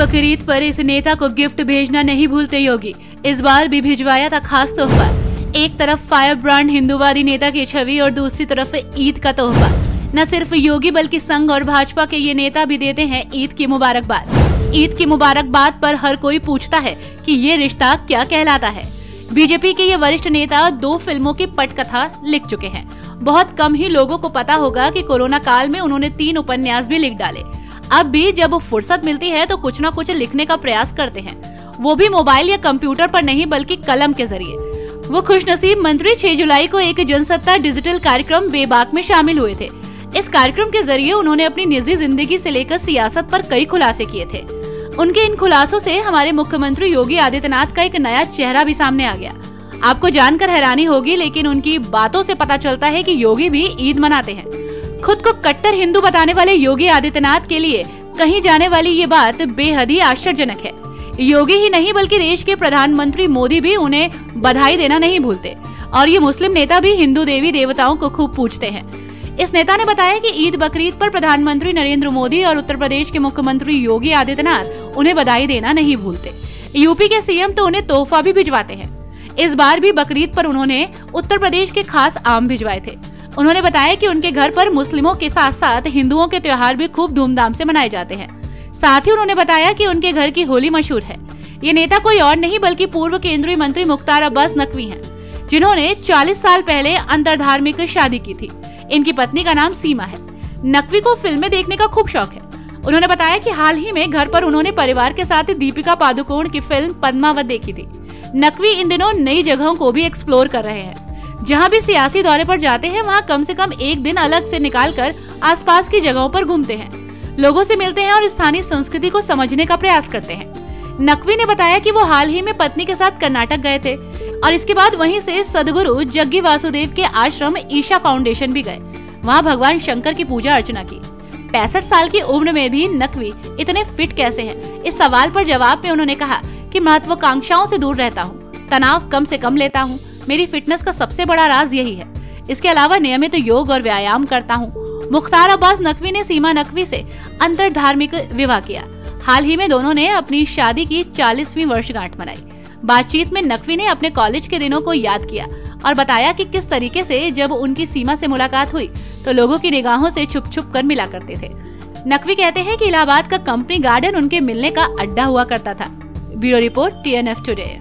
बकरीद पर इस नेता को गिफ्ट भेजना नहीं भूलते योगी। इस बार भी भिजवाया था खास तोहफा। एक तरफ फायर ब्रांड हिंदूवादी नेता की छवि और दूसरी तरफ ईद का तोहफा। न सिर्फ योगी बल्कि संघ और भाजपा के ये नेता भी देते हैं ईद की मुबारकबाद। ईद की मुबारकबाद पर हर कोई पूछता है कि ये रिश्ता क्या कहलाता है। बीजेपी के ये वरिष्ठ नेता 2 फिल्मों की पटकथा लिख चुके हैं। बहुत कम ही लोगों को पता होगा कि कोरोना काल में उन्होंने 3 उपन्यास भी लिख डाले। अब भी जब फुर्सत मिलती है तो कुछ न कुछ लिखने का प्रयास करते हैं, वो भी मोबाइल या कंप्यूटर पर नहीं बल्कि कलम के जरिए। वो खुशनसीब मंत्री 6 जुलाई को एक जनसत्ता डिजिटल कार्यक्रम बेबाक में शामिल हुए थे। इस कार्यक्रम के जरिए उन्होंने अपनी निजी जिंदगी से लेकर सियासत पर कई खुलासे किए थे। उनके इन खुलासों से हमारे मुख्यमंत्री योगी आदित्यनाथ का एक नया चेहरा भी सामने आ गया। आपको जानकर हैरानी होगी, लेकिन उनकी बातों से पता चलता है कि योगी भी ईद मनाते हैं। खुद को कट्टर हिंदू बताने वाले योगी आदित्यनाथ के लिए कही जाने वाली ये बात बेहद ही आश्चर्यजनक है। योगी ही नहीं बल्कि देश के प्रधानमंत्री मोदी भी उन्हें बधाई देना नहीं भूलते और ये मुस्लिम नेता भी हिंदू देवी देवताओं को खूब पूजते हैं। इस नेता ने बताया कि ईद बकरीद पर प्रधानमंत्री नरेंद्र मोदी और उत्तर प्रदेश के मुख्यमंत्री योगी आदित्यनाथ उन्हें बधाई देना नहीं भूलते। यूपी के सीएम तो उन्हें तोहफा भी भिजवाते हैं। इस बार भी बकरीद पर उन्होंने उत्तर प्रदेश के खास आम भिजवाए थे। उन्होंने बताया कि उनके घर पर मुस्लिमों के साथ साथ हिंदुओं के त्योहार भी खूब धूमधाम से मनाए जाते हैं। साथ ही उन्होंने बताया कि उनके घर की होली मशहूर है। ये नेता कोई और नहीं बल्कि पूर्व केंद्रीय मंत्री मुख्तार अब्बास नकवी हैं, जिन्होंने 40 साल पहले अंतरधार्मिक शादी की थी। इनकी पत्नी का नाम सीमा है। नकवी को फिल्में देखने का खूब शौक है। उन्होंने बताया कि हाल ही में घर पर उन्होंने परिवार के साथ दीपिका पादुकोण की फिल्म पद्मावत देखी थी। नकवी इन दिनों नई जगहों को भी एक्सप्लोर कर रहे हैं। जहां भी सियासी दौरे पर जाते हैं वहां कम से कम एक दिन अलग से निकालकर आसपास की जगहों पर घूमते हैं, लोगों से मिलते हैं और स्थानीय संस्कृति को समझने का प्रयास करते हैं। नकवी ने बताया कि वो हाल ही में पत्नी के साथ कर्नाटक गए थे और इसके बाद वहीं से सदगुरु जग्गी वासुदेव के आश्रम ईशा फाउंडेशन भी गए। वहाँ भगवान शंकर की पूजा अर्चना की। 65 साल की उम्र में भी नकवी इतने फिट कैसे हैं? इस सवाल पर जवाब में उन्होंने कहा कि महत्वाकांक्षाओं से दूर रहता हूँ, तनाव कम से कम लेता हूँ। मेरी फिटनेस का सबसे बड़ा राज यही है। इसके अलावा नियमित योग और व्यायाम करता हूँ। मुख्तार अब्बास नकवी ने सीमा नकवी से अंतरधार्मिक विवाह किया। हाल ही में दोनों ने अपनी शादी की 40वीं वर्षगांठ मनाई। बातचीत में नकवी ने अपने कॉलेज के दिनों को याद किया और बताया कि किस तरीके से जब उनकी सीमा से मुलाकात हुई तो लोगों की निगाहों से छुप छुप कर मिला करते थे। नकवी कहते हैं कि इलाहाबाद का कंपनी गार्डन उनके मिलने का अड्डा हुआ करता था। Bureau report TNF today.